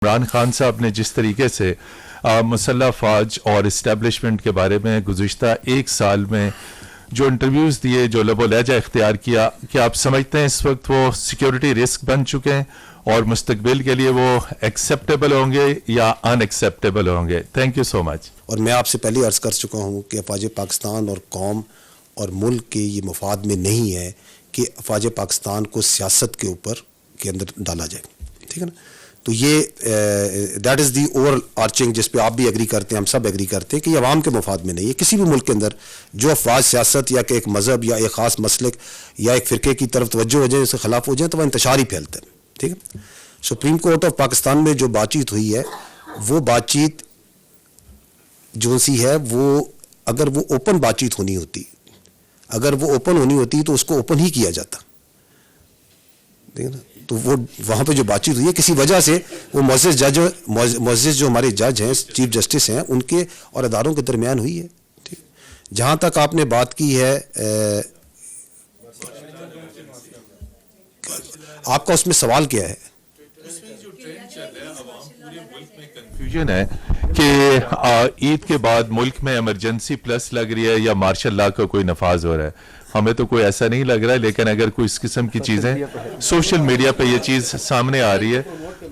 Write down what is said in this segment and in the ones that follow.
عمران خان صاحب نے جس طریقے سے مسلح فوج اور اسٹیبلشمنٹ کے بارے میں گزشتہ ایک سال میں جو انٹرویوز دیے، جو لب و لہجہ اختیار کیا، کیا آپ سمجھتے ہیں اس وقت وہ سیکیورٹی رسک بن چکے ہیں اور مستقبل کے لیے وہ ایکسیپٹیبل ہوں گے یا ان ایکسیپٹیبل ہوں گے؟ تھینک یو سو مچ. اور میں آپ سے پہلے عرض کر چکا ہوں کہ افواج پاکستان اور قوم اور ملک کے یہ مفاد میں نہیں ہے کہ افواج پاکستان کو سیاست کے اوپر کے اندر ڈالا جائے. ٹھیک ہے نا؟ تو یہ that is the over arching جس پہ آپ بھی ایگری کرتے ہیں، ہم سب ایگری کرتے ہیں کہ یہ عوام کے مفاد میں نہیں ہے. کسی بھی ملک کے اندر جو افواج سیاست یا کہ ایک مذہب یا ایک خاص مسلک یا ایک فرقے کی طرف توجہ ہو جائے، اس کے خلاف ہو جائیں، تو وہ انتشار ہی پھیلتا ہے. ٹھیک ہے. سپریم کورٹ آف پاکستان میں جو بات چیت ہوئی ہے، وہ بات چیت جو سی ہے، وہ اگر وہ اوپن بات چیت ہونی ہوتی تو اس کو اوپن ہی کیا جاتا. ٹھیک ہے نا؟ تو وہ وہاں پہ جو بات چیت ہوئی ہے کسی وجہ سے وہ معزز جو ہمارے جج ہیں، چیف جسٹس ہیں، ان کے اور اداروں کے درمیان ہوئی ہے. ٹھیک. جہاں تک آپ نے بات کی ہے، آپ کا اس میں سوال کیا ہے؟ کنفیوژن ہے کہ عید کے بعد ملک میں ایمرجنسی پلس لگ رہی ہے یا مارشل لا کا کوئی نفاذ ہو رہا ہے. ہمیں تو کوئی ایسا نہیں لگ رہا ہے، لیکن اگر کوئی اس قسم کی چیزیں سوشل میڈیا پہ یہ چیز سامنے آ رہی ہے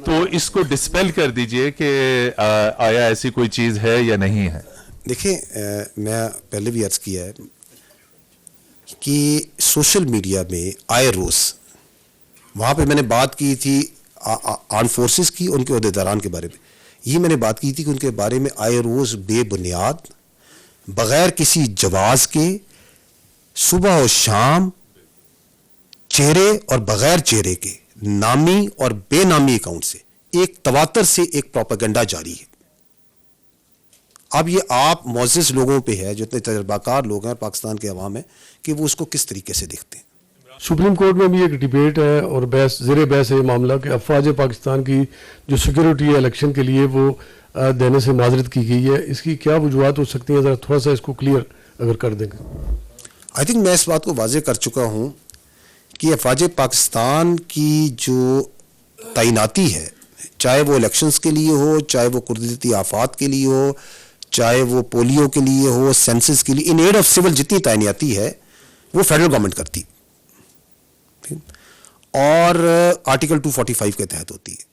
تو اس کو ڈسپیل کر دیجئے کہ آیا ایسی کوئی چیز ہے یا نہیں ہے. دیکھیں، میں پہلے بھی عرض کیا ہے کہ سوشل میڈیا میں آئے روز وہاں پہ میں نے بات کی تھی آرم فورسز کی، ان کے عہدیداران کے بارے میں. یہ میں نے بات کی تھی کہ ان کے بارے میں آئے روز بے بنیاد، بغیر کسی جواز کے، صبح و شام چہرے اور بغیر چہرے کے، نامی اور بے نامی اکاؤنٹ سے ایک تواتر سے ایک پروپیگنڈا جاری ہے. اب یہ آپ معزز لوگوں پہ ہے، جو اتنے تجربہ کار لوگ ہیں پاکستان کے عوام ہیں، کہ وہ اس کو کس طریقے سے دیکھتے ہیں. سپریم کورٹ میں بھی ایک ڈیبیٹ ہے اور بحث زیر بحث ہے یہ معاملہ کہ افواج پاکستان کی جو سیکیورٹی ہے الیکشن کے لیے وہ دینے سے معذرت کی گئی ہے. اس کی کیا وجوہات ہو سکتی ہیں؟ ذرا تھوڑا سا اس کو کلیئر اگر کر دیں گے. آئی تھنک میں اس بات کو واضح کر چکا ہوں کہ افواج پاکستان کی جو تعیناتی ہے، چاہے وہ الیکشنز کے لیے ہو، چاہے وہ قدرتی آفات کے لیے ہو، چاہے وہ پولیو کے لیے ہو، سینسس کے لیے، ان ایڈ آف سول جتنی تعیناتی ہے وہ فیڈرل گورنمنٹ کرتی اور آرٹیکل 245 کے تحت ہوتی ہے.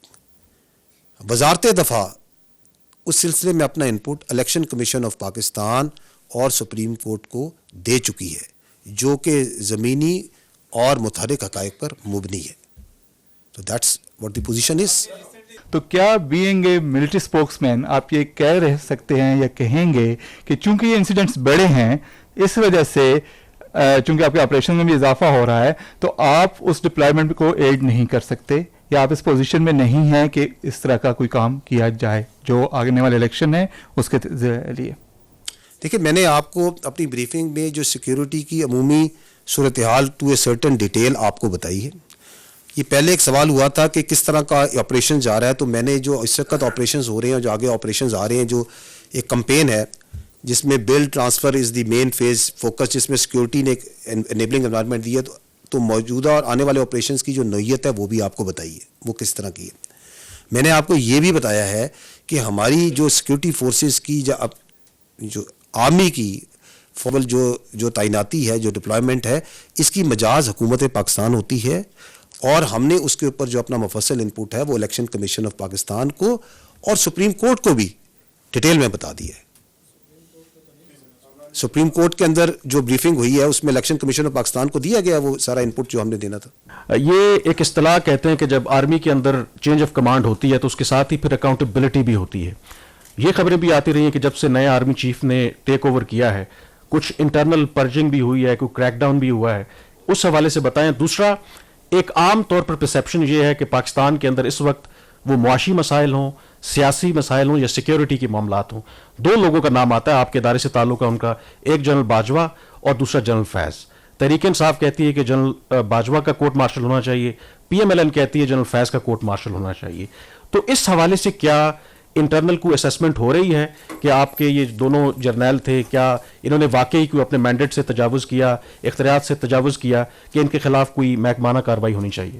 وزارت دفاع اس سلسلے میں اپنا input election commission of Pakistan اور سپریم کورٹ کو دے چکی ہے، جو کہ زمینی اور متحرک حقائق پر مبنی ہے. تو that's what the position is. تو کیا بینگ اے ملٹری اسپوکس مین آپ یہ کہہ رہ سکتے ہیں یا کہیں گے کہ چونکہ یہ انسیڈنٹس بڑے ہیں، اس وجہ سے چونکہ آپ کے آپریشن میں بھی اضافہ ہو رہا ہے، تو آپ اس ڈپلائمنٹ کو ایڈ نہیں کر سکتے یا آپ اس پوزیشن میں نہیں ہیں کہ اس طرح کا کوئی کام کیا جائے جو آگے والے الیکشن ہے اس کے لیے؟ دیکھیں، میں نے آپ کو اپنی بریفنگ میں جو سیکیورٹی کی عمومی صورتحال ٹو اے سرٹن ڈیٹیل آپ کو بتائی ہے. یہ پہلے ایک سوال ہوا تھا کہ کس طرح کا آپریشن جا رہا ہے، تو میں نے جو اس وقت آپریشنز ہو رہے ہیں، جو آگے آپریشنز آ رہے ہیں، جو ایک کمپین ہے جس میں blood transfer is the main phase focus, جس میں سیکیورٹی نے ایک انیبلنگ انوائرمنٹ دی ہے، تو موجودہ اور آنے والے آپریشنز کی جو نوعیت ہے وہ بھی آپ کو بتائی ہے، وہ کس طرح کی ہے. میں نے آپ کو یہ بھی بتایا ہے کہ ہماری جو سیکیورٹی فورسز کی جو آرمی کی فول جو تعیناتی ہے، جو ڈپلائمنٹ ہے، اس کی مجاز حکومت پاکستان ہوتی ہے، اور ہم نے اس کے اوپر جو اپنا مفصل انپٹ ہے وہ الیکشن کمیشن آف پاکستان کو اور سپریم کورٹ کو بھی ڈیٹیل میں بتا دیا ہے. سپریم کورٹ کے اندر جو بریفنگ ہوئی ہے اس میں الیکشن کمیشن آف پاکستان کو دیا گیا وہ سارا انپٹ جو ہم نے دینا تھا. یہ ایک اصطلاح کہتے ہیں کہ جب آرمی کے اندر چینج آف کمانڈ ہوتی ہے تو اس کے ساتھ ہی پھر اکاؤنٹیبلٹی بھی ہوتی ہے. یہ خبریں بھی آتی رہی ہیں کہ جب سے نئے آرمی چیف نے ٹیک اوور کیا ہے کچھ انٹرنل پرجنگ بھی ہوئی ہے، کوئی کریک ڈاؤن بھی ہوا ہے، اس حوالے سے بتائیں. دوسرا، ایک عام طور پر پرسیپشن یہ ہے کہ پاکستان کے اندر اس وقت وہ معاشی مسائل ہوں، سیاسی مسائل ہوں یا سیکیورٹی کے معاملات ہوں، دو لوگوں کا نام آتا ہے آپ کے ادارے سے تعلق ہے ان کا، ایک جنرل باجوہ اور دوسرا جنرل فیض. تحریک انصاف کہتی ہے کہ جنرل باجوہ کا کورٹ مارشل ہونا چاہیے، پی ایم ایل این کہتی ہے جنرل فیض کا کورٹ مارشل ہونا چاہیے. تو اس حوالے سے کیا انٹرنل کوئی اسیسمنٹ ہو رہی ہے کہ آپ کے یہ دونوں جرنیل تھے، کیا انہوں نے واقعی کوئی اپنے مینڈیٹ سے تجاوز کیا، اختیارات سے تجاوز کیا، کہ ان کے خلاف کوئی محکمانہ کارروائی ہونی چاہیے؟